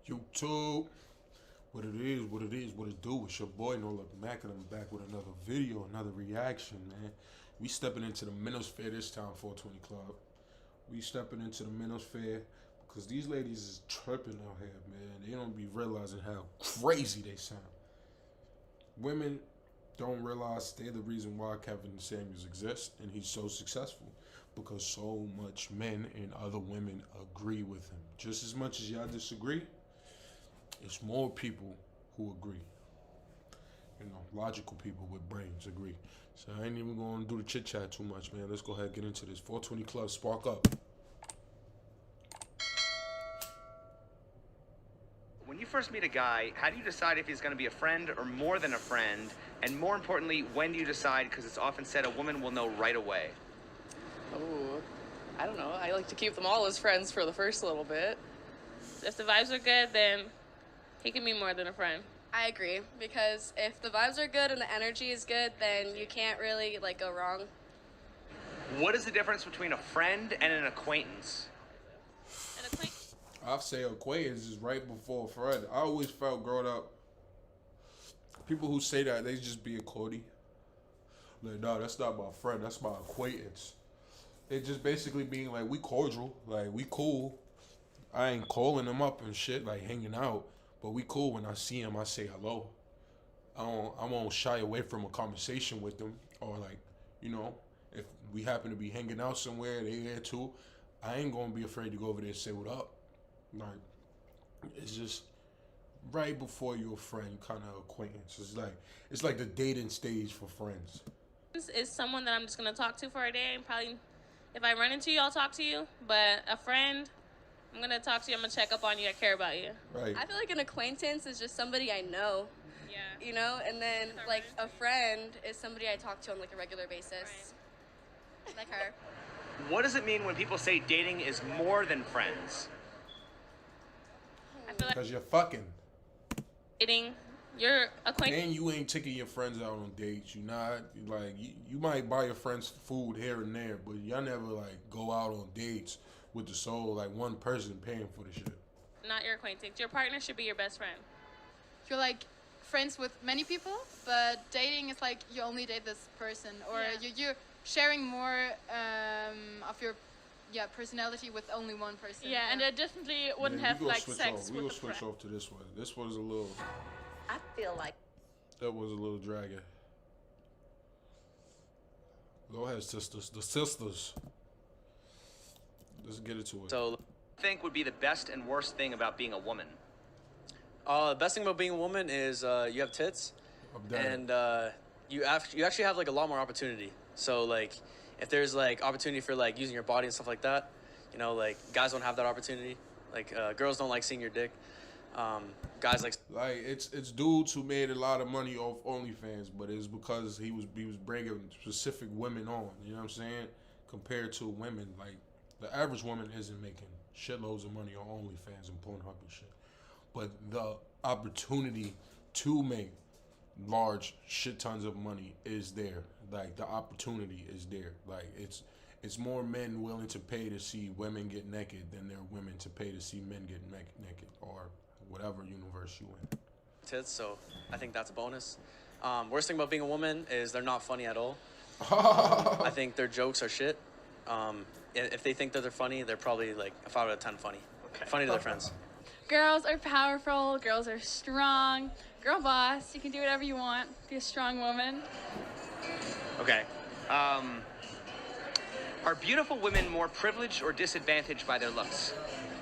YouTube, what it is, what it do. It's your boy noluckmacK, and I'm back with another video, another reaction, man. We stepping into the Manosphere this time, 420 Club. We stepping into the Manosphere because these ladies is tripping out here, man. They don't be realizing how crazy they sound. Women don't realize they're the reason why Kevin Samuels exists and he's so successful, because so much men and other women agree with him. Just as much as y'all disagree, it's more people who agree. You know, logical people with brains agree. So I ain't even going to do the chit chat too much, man. Let's go ahead and get into this. 420 Club, spark up. When you first meet a guy, how do you decide if he's going to be a friend or more than a friend? And more importantly, when do you decide? Because it's often said a woman will know right away. Oh, I don't know. I like to keep them all as friends for the first little bit. If the vibes are good, then he can be more than a friend. I agree, because if the vibes are good and the energy is good, then you can't really go wrong. What is the difference between a friend and an acquaintance? An acquaintance. I'll say acquaintance is right before a friend. I always felt growing up, people who say that, they just be a cordy. Like, no, that's not my friend, that's my acquaintance. It just basically being like, we cordial, like, we cool. I ain't calling them up and shit, like hanging out, but we cool. When I see them, I say hello. I won't shy away from a conversation with them, or like, you know, if we happen to be hanging out somewhere, they there too, I ain't gonna be afraid to go over there and say what up. Like, it's just right before you're a friend, kind of acquaintance. It's like the dating stage for friends. This is someone that I'm just gonna talk to for a day, and probably if I run into you, I'll talk to you. But a friend, I'm gonna talk to you. I'm gonna check up on you. I care about you. Right. I feel like an acquaintance is just somebody I know. Yeah. You know, and then a friend is somebody I talk to on a regular basis. Right. Like her. What does it mean when people say dating is more than friends? I feel like Because you're fucking. dating, your acquaintance. And you ain't taking your friends out on dates. You not, like, you might buy your friends food here and there, but y'all never, like, go out on dates with the soul, like, one person paying for the shit. Not your acquaintance. Your partner should be your best friend. You're like friends with many people, but dating is like you only date this person, or Yeah. you're sharing more of your personality with only one person. Yeah, and it definitely wouldn't Yeah, have we gonna like switch sex off. We with gonna a switch friend. off to this one. This one's a little, I feel like that was a little dragon. Go ahead, sisters. The sisters. Let's get into it. So, what do you think would be the best and worst thing about being a woman? The best thing about being a woman is you have tits, I'm done. and you actually have like a lot more opportunity. So like, if there's like opportunity for like using your body and stuff like that, you know, like guys don't have that opportunity. Like girls don't like seeing your dick. Guys like it's dudes who made a lot of money off OnlyFans, but it's because he was bringing specific women on. You know what I'm saying? Compared to women, like the average woman isn't making shitloads of money on OnlyFans and Pornhub and shit. But the opportunity to make large shit tons of money is there. Like, the opportunity is there. Like, it's more men willing to pay to see women get naked than there are women to pay to see men get naked, or whatever universe you in. tits, so I think that's a bonus. Worst thing about being a woman is they're not funny at all. I think their jokes are shit. If they think that they're funny, they're probably like a 5 out of 10 funny. Funny to their friends. Girls are powerful. Girls are strong. Girl boss. You can do whatever you want. Be a strong woman. Okay. Are beautiful women more privileged or disadvantaged by their looks?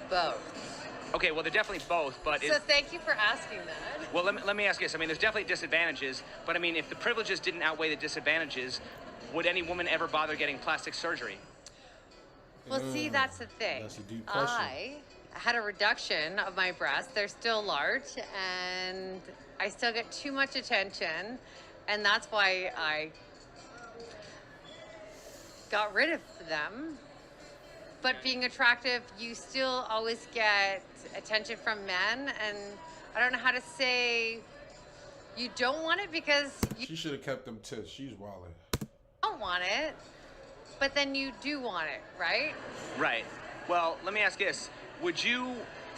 both. Okay, well, they're definitely both, but... So thank you for asking that. Well, let me ask you this. I mean, there's definitely disadvantages, but I mean, if the privileges didn't outweigh the disadvantages, would any woman ever bother getting plastic surgery? Well, see, that's the thing. That's a deep question. I had a reduction of my breasts. They're still large, and I still get too much attention, and that's why I got rid of them. But being attractive, you still always get attention from men, and I don't know how to say you don't want it because you She should have kept them tits. She's wildin'. don't want it, but then you do want it, right? Right. Well, let me ask this. Would you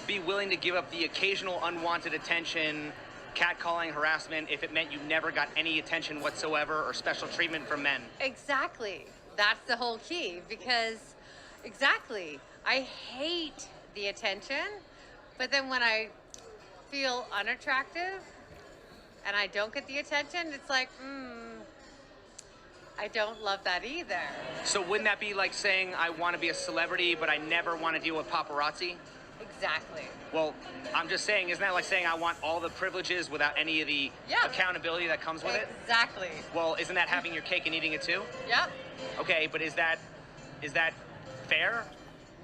be willing to give up the occasional unwanted attention, catcalling, harassment, if it meant you never got any attention whatsoever or special treatment from men? Exactly. That's the whole key, because exactly, I hate the attention, but then when I feel unattractive and I don't get the attention, it's like, I don't love that either. So wouldn't that be like saying I want to be a celebrity, but I never want to deal with paparazzi? Exactly. Well, I'm just saying, isn't that like saying I want all the privileges without any of the accountability that comes with it? Exactly. Well, isn't that having your cake and eating it too? Yep. Okay, but is that fair?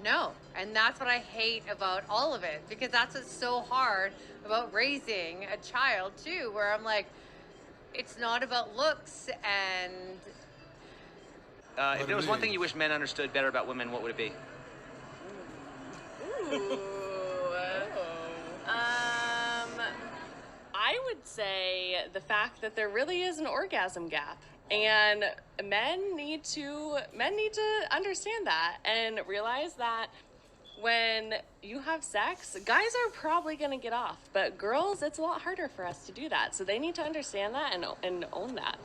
No, and that's what I hate about all of it, because that's what's so hard about raising a child too, where I'm like, it's not about looks. And if there was one thing you wish men understood better about women, what would it be? I would say the fact that there really is an orgasm gap, and men need to understand that and realize that when you have sex, guys are probably going to get off, but girls, it's a lot harder for us to do that. So they need to understand that and own that.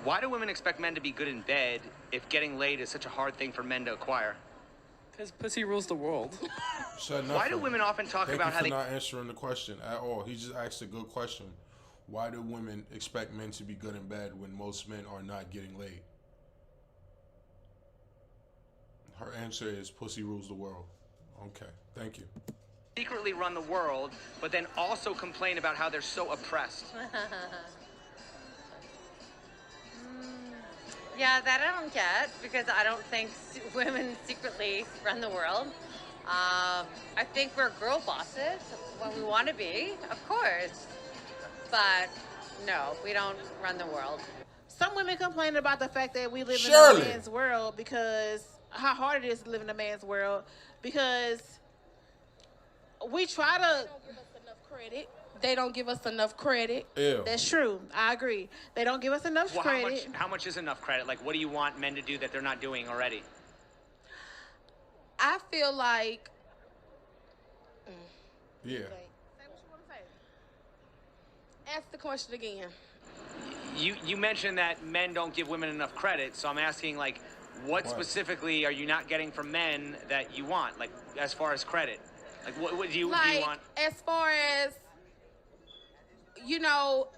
Why do women expect men to be good in bed if getting laid is such a hard thing for men to acquire? Because pussy rules the world. Why do women often talk about how they... Thank you for not answering the question at all. He just asked a good question. Why do women expect men to be good in bed when most men are not getting laid? Her answer is pussy rules the world. Okay, thank you. secretly run the world, but then also complain about how they're so oppressed? Yeah, that I don't get, because I don't think women secretly run the world. I think we're girl bosses when we want to be, of course. But no, we don't run the world. Some women complain about the fact that we live in a man's world, because how hard it is to live in a man's world, because we try to... They don't give us enough credit. They don't give us enough credit. Ew. That's true. I agree. They don't give us enough credit. How much is enough credit? Like, what do you want men to do that they're not doing already? I feel like... Yeah. Say what you want to say. Ask the question again. You mentioned that men don't give women enough credit, so I'm asking, like, what specifically are you not getting from men that you want, like, as far as credit? Like, what do you want? As far as, you know,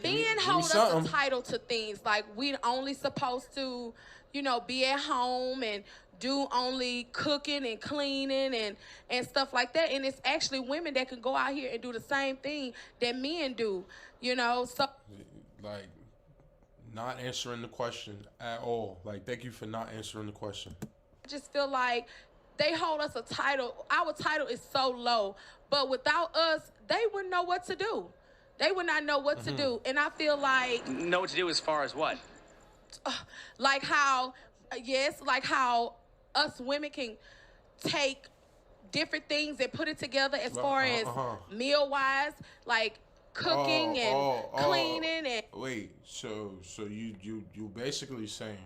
men hold us entitled to things. Like, we only supposed to, you know, be at home and do only cooking and cleaning and stuff like that. And it's actually women that can go out here and do the same thing that men do, you know. So, like, not answering the question at all. Like, thank you for not answering the question. I just feel like they hold us a title. Our title is so low, but without us, they wouldn't know what to do. They would not know what to do. And I feel like... Know what to do as far as what? Like how, like how us women can take different things and put it together as far as meal-wise, like cooking and cleaning and... Wait, so you basically saying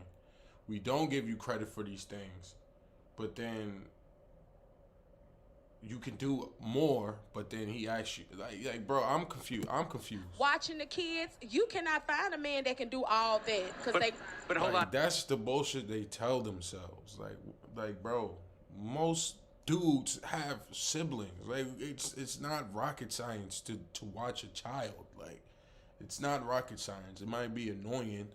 we don't give you credit for these things, but then you can do more, but then he asks you, like, bro, I'm confused. Watching the kids, you cannot find a man that can do all that, because But hold on. That's the bullshit they tell themselves. Like, bro, most dudes have siblings. Like, it's not rocket science to watch a child. Like, it's not rocket science. It might be annoying,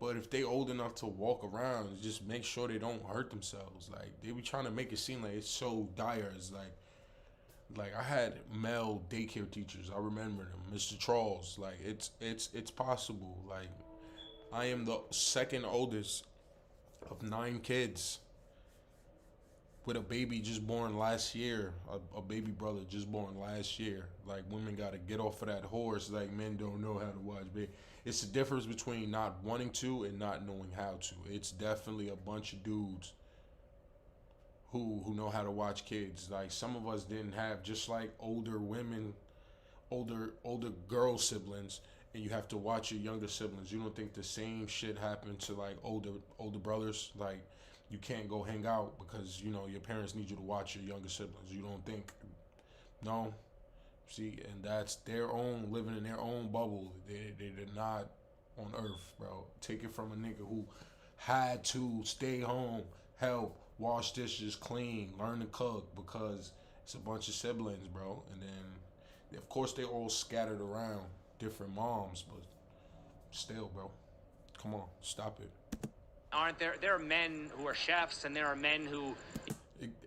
but if they old enough to walk around, just make sure they don't hurt themselves. Like, they be trying to make it seem like it's so dire. It's like I had male daycare teachers. I remember them, Mr. Charles. Like, it's possible. Like, I am the second oldest of 9 kids, with a baby just born last year, a baby brother just born last year. Like, women got to get off of that horse. Like, men don't know how to watch baby. It's the difference between not wanting to and not knowing how to. It's definitely a bunch of dudes who know how to watch kids. Like, some of us didn't have, just like older women, older girl siblings, and you have to watch your younger siblings. You don't think the same shit happened to, like, older brothers? Like, you can't go hang out because, you know, your parents need you to watch your younger siblings. You don't think, no. See, and that's their own, living in their own bubble. They're not on earth, bro. Take it from a nigga who had to stay home, help, wash dishes, clean, learn to cook because it's a bunch of siblings, bro. And then, of course, they all scattered around different moms, but still, bro. Come on, stop it. Aren't there are men who are chefs and there are men who...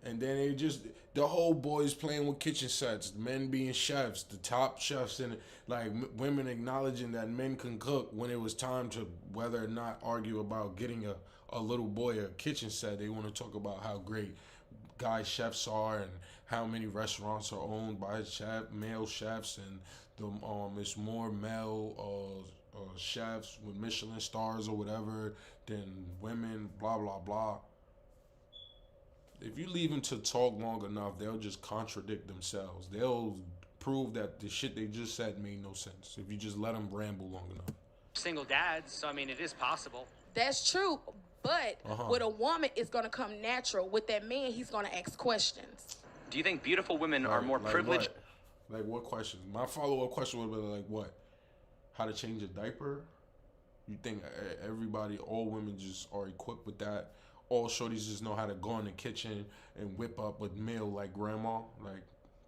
And then they just, the whole boys playing with kitchen sets, men being chefs, the top chefs, and like women acknowledging that men can cook when it was time to whether or not argue about getting a little boy a kitchen set. They want to talk about how great guy chefs are and how many restaurants are owned by male chefs, and it's more male chefs with Michelin stars or whatever than women, blah, blah, blah. If you leave them to talk long enough, they'll just contradict themselves. They'll prove that the shit they just said made no sense if you just let them ramble long enough. Single dads, so I mean, it is possible. That's true, but with a woman, it's going to come natural. With that man, he's going to ask questions. Do you think beautiful women are more privileged? What? Like what questions? My follow-up question would be like what? How to change a diaper? You think everybody, all women just are equipped with that? All shorties just know how to go in the kitchen and whip up a meal like grandma? Like,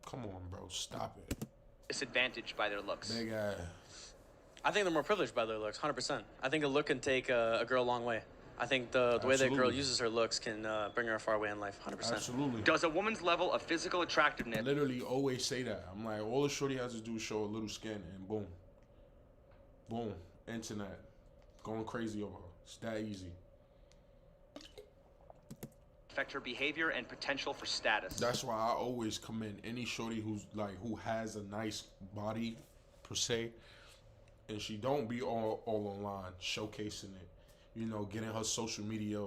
come on, bro, stop it. Disadvantaged by their looks. Big ass. I think they're more privileged by their looks, 100%. I think a look can take a girl a long way. I think the way that girl uses her looks can bring her a far way in life, 100%. Absolutely. Does a woman's level of physical attractiveness... I literally always say that. I'm like, all the shorty has to do is show a little skin and boom. Boom. Internet. Going crazy over her. It's that easy. affect her behavior and potential for status. That's why I always commend any shorty who has a nice body per se, and she don't be all online showcasing it. You know, getting her social media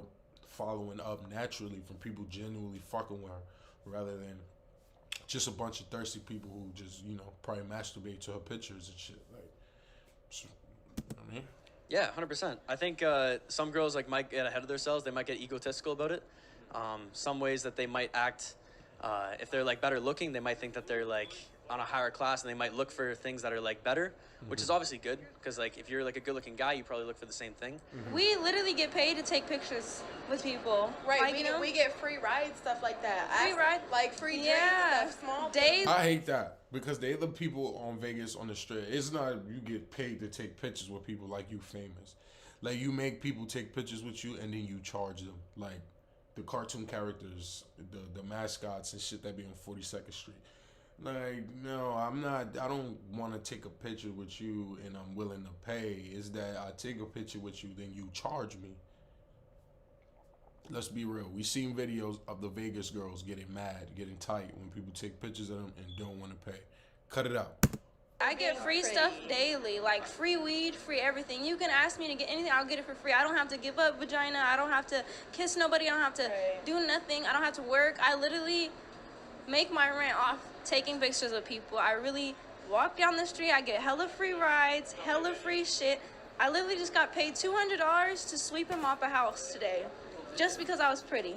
following up naturally from people genuinely fucking with her, rather than just a bunch of thirsty people who just, you know, probably masturbate to her pictures and shit. Like, so, I mean. Yeah, 100%. I think some girls might get ahead of themselves. They might get egotistical about it. Some ways that they might act, if they're better looking, they might think that they're on a higher class, and they might look for things that are better, which is obviously good, because if you're a good looking guy, you probably look for the same thing. We literally get paid to take pictures with people. Right, we get free rides, stuff like that. Free rides, free drinks, stuff, small days. I hate that, because they're the people on Vegas on the strip. It's not you get paid to take pictures with people like you famous. You make people take pictures with you and then you charge them. The cartoon characters, the mascots and shit that be on 42nd Street. No, I don't want to take a picture with you and I'm willing to pay. Is that I take a picture with you, then you charge me. Let's be real. We seen videos of the Vegas girls getting mad, getting tight when people take pictures of them and don't want to pay. Cut it out. I get free stuff daily, free weed, free everything. You can ask me to get anything, I'll get it for free. I don't have to give up vagina. I don't have to kiss nobody. I don't have to do nothing. I don't have to work. I literally make my rent off taking pictures of people. I really walk down the street. I get hella free rides, hella free shit. I literally just got paid $200 to sweep and mop a house today, just because I was pretty.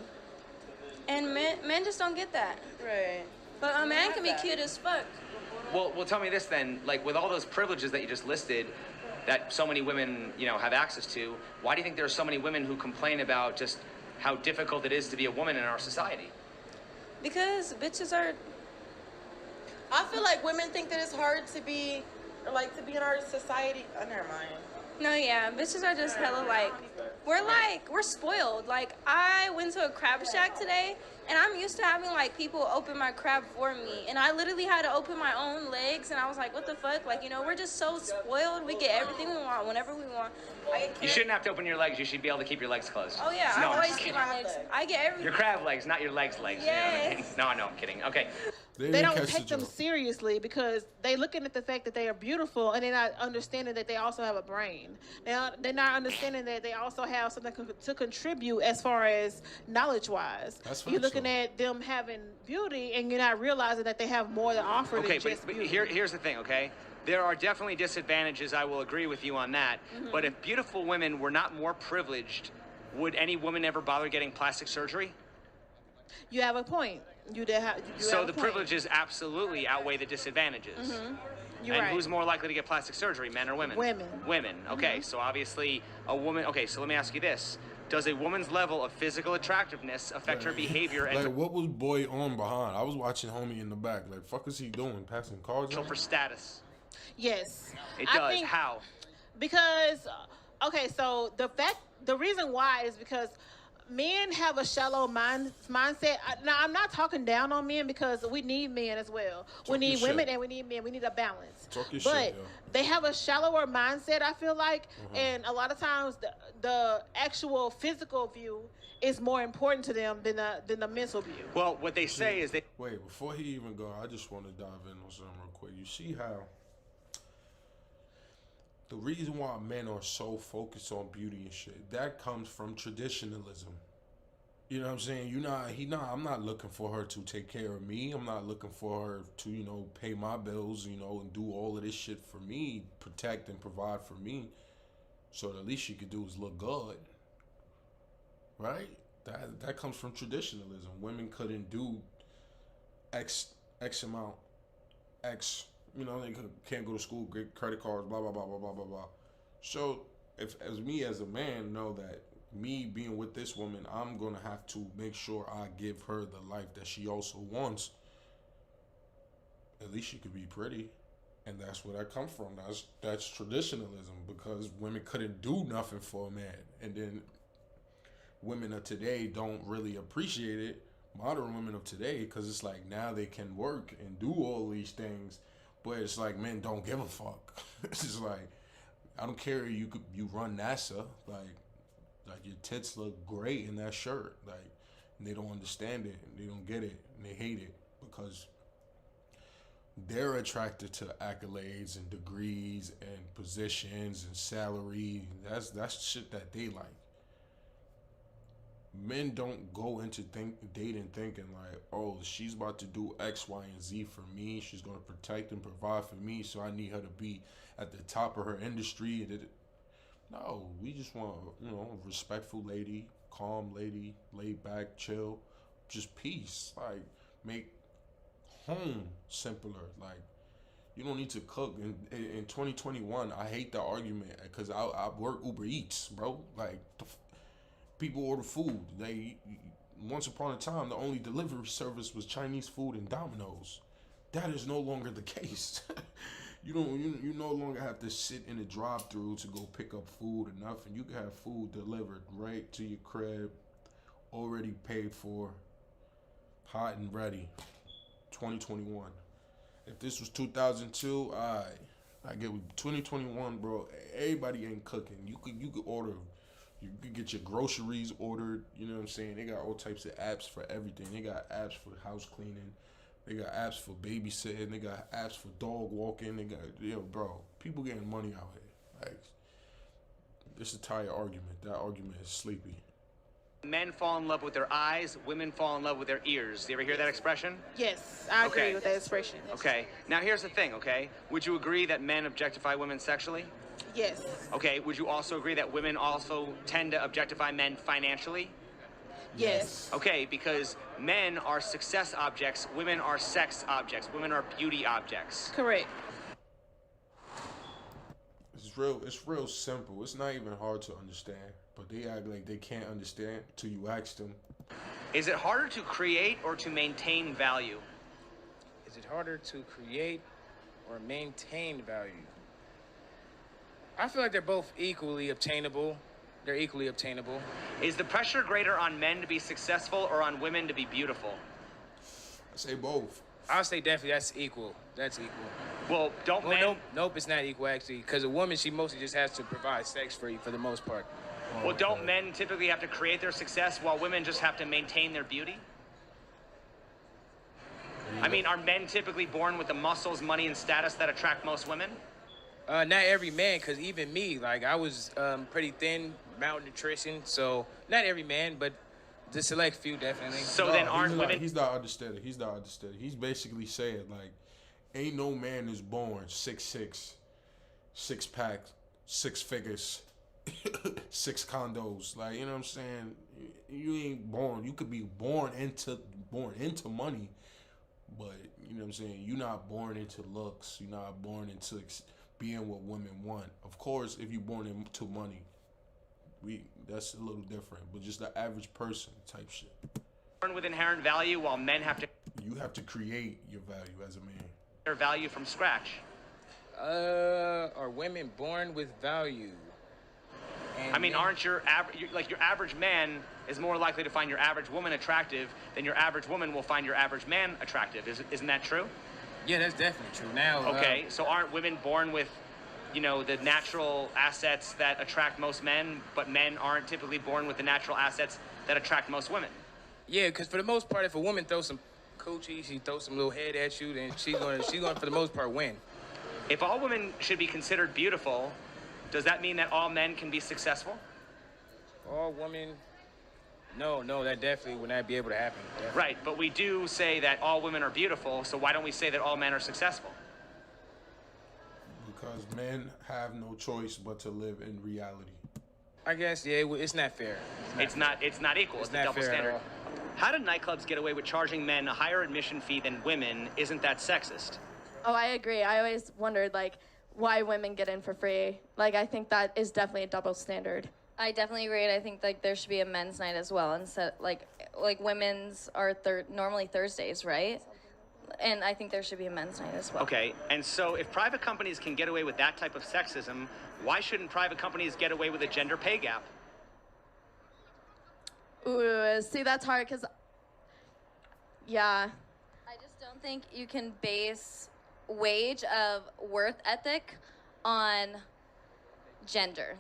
And men just don't get that. Right. But a man can be cute as fuck. Well, tell me this then. With all those privileges that you just listed, that so many women, have access to, why do you think there are so many women who complain about just how difficult it is to be a woman in our society? Because bitches are... I feel like women think that it's hard to be in our society. Oh, never mind. No, yeah, bitches are just hella we're spoiled. I went to a crab shack today, and I'm used to having people open my crab for me, and I literally had to open my own legs, and I was like, what the fuck? We're just so spoiled. We get everything we want whenever we want. You shouldn't have to open your legs. You should be able to keep your legs closed. Oh yeah, No, I I'm always just keep kidding. my legs. I get everything. Your crab legs, not your legs. Yes. You know what I mean? No, I'm kidding. Okay. They don't take them seriously because they looking at the fact that they are beautiful, and they're not understanding that they also have a brain. They're not understanding that they also have something to contribute as far as knowledge-wise. You're looking at them having beauty, and you're not realizing that they have more to offer than just beauty. Here's the thing, okay? There are definitely disadvantages. I will agree with you on that. Mm-hmm. But if beautiful women were not more privileged would any woman ever bother getting plastic surgery? You have a point. You did have. So the privileges absolutely outweigh the disadvantages. You're and right. who's more likely to get plastic surgery, men or women? Women. Women. Okay, so obviously a woman. Okay, so let me ask you this: does a woman's level of physical attractiveness affect her behavior? And like, what was boy on behind? I was watching homie in the back. Like, fuck is he doing? Passing cards? For status. Yes. It does. How? Because, okay, so the reason why is because men have a shallow mindset. Now, I'm not talking down on men because we need men as well. We need women and we need men. We need a balance. But they have a shallower mindset, I feel like, and a lot of times the actual physical view is more important to them than the mental view. Well, what they say is Wait, before he even go, I just want to dive in on something real quick. You see how the reason why men are so focused on beauty and shit, that comes from traditionalism. You know what I'm saying? I'm not looking for her to take care of me. I'm not looking for her to, pay my bills, and do all of this shit for me, protect and provide for me. So the least she could do is look good. Right? That comes from traditionalism. Women couldn't do X amount, X. They can't go to school, get credit cards, blah, blah, blah, blah, blah, blah, blah. So, as a man, know that me being with this woman, I'm going to have to make sure I give her the life that she also wants. At least she could be pretty. And that's where that comes from. That's traditionalism, because women couldn't do nothing for a man. And then women of today don't really appreciate it. Modern women of today, because it's like now they can work and do all these things. But it's like men don't give a fuck. It's just like, I don't care if you run NASA, like your tits look great in that shirt. Like, and they don't understand it, and they don't get it, and they hate it because they're attracted to accolades and degrees and positions and salary. That's shit that they like. Men don't go into dating thinking like, oh, she's about to do X, Y, and Z for me. She's going to protect and provide for me, so I need her to be at the top of her industry. No, we just want, a respectful lady, calm lady, laid back, chill, just peace. Like, make home simpler. Like, you don't need to cook. In 2021, I hate the argument because I work Uber Eats, bro. Like, people order food. Once upon a time, the only delivery service was Chinese food and Domino's. That is no longer the case. You no longer have to sit in a drive-through to go pick up food or nothing. You can have food delivered right to your crib, already paid for, hot and ready. 2021. If this was 2002, I get with 2021, bro. Everybody ain't cooking. You could order. You can get your groceries ordered, you know what I'm saying? They got all types of apps for everything. They got apps for house cleaning. They got apps for babysitting. They got apps for dog walking. They got, bro, people getting money out here. Like, this entire argument, that argument is sleepy. Men fall in love with their eyes, women fall in love with their ears. Do you ever hear that expression? Yes, I agree with that expression. Yes. Okay, now here's the thing, okay? Would you agree that men objectify women sexually? Yes. Okay, would you also agree that women also tend to objectify men financially? Yes. Okay, because men are success objects, women are sex objects, women are beauty objects. Correct. It's real simple. It's not even hard to understand, but they act like they can't understand till you ask them. Is it harder to create or to maintain value? Is it harder to create or maintain value? I feel like they're both equally obtainable. They're equally obtainable. Is the pressure greater on men to be successful or on women to be beautiful? I say both. I'll say definitely that's equal. That's equal. Well, don't men... Nope, it's not equal, actually. Because a woman, she mostly just has to provide sex for you for the most part. Well, don't men typically have to create their success while women just have to maintain their beauty? I mean, are men typically born with the muscles, money, and status that attract most women? Not every man, because even me, like, I was pretty thin, malnutrition, so not every man, but the select few, definitely. So then aren't women... He's not understanding. He's basically saying, like, ain't no man is born 6'6", 6-pack, 6 figures. 6 condos. Like, you know what I'm saying? You ain't born. You could be born into money, but you know what I'm saying? You're not born into looks. You're not born into being what women want. Of course, if you're born into money, that's a little different. But just the average person type shit. Born with inherent value, while men have to. You have to create your value as a man. Their value from scratch. Are women born with value? And I mean, aren't your average man is more likely to find your average woman attractive than your average woman will find your average man attractive? Isn't that true? Yeah, that's definitely true. Now, okay, so aren't women born with, the natural assets that attract most men, but men aren't typically born with the natural assets that attract most women? Yeah, because for the most part, if a woman throws some coochie, she throws some little head at you, then she's gonna for the most part win. If all women should be considered beautiful, does that mean that all men can be successful? All women? No, that definitely would not be able to happen. Definitely. Right, but we do say that all women are beautiful, so why don't we say that all men are successful? Because men have no choice but to live in reality. I guess, yeah, it's not fair. It's not equal. It's a double standard. How do nightclubs get away with charging men a higher admission fee than women? Isn't that sexist? Oh, I agree. I always wondered, why women get in for free. I think that is definitely a double standard. I definitely agree. I think there should be a men's night as well. Instead, like women's are normally Thursdays, right? And I think there should be a men's night as well. Okay, and so if private companies can get away with that type of sexism, why shouldn't private companies get away with a gender pay gap? Ooh, see, that's hard because, yeah. I just don't think you can base wage of worth ethic on gender.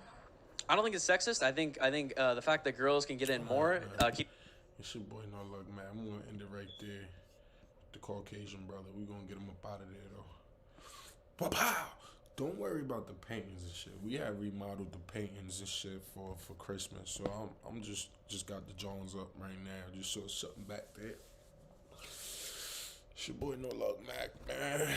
I don't think it's sexist. I think the fact that girls can get in more. It's your boy No Luck, man. I'm gonna end it right there. The Caucasian brother. We're gonna get him up out of there though. Pow! Don't worry about the paintings and shit. We have remodeled the paintings and shit for Christmas. So I'm just got the Jones up right now. Just saw something back there. It's your boy No Luck, Mac, man.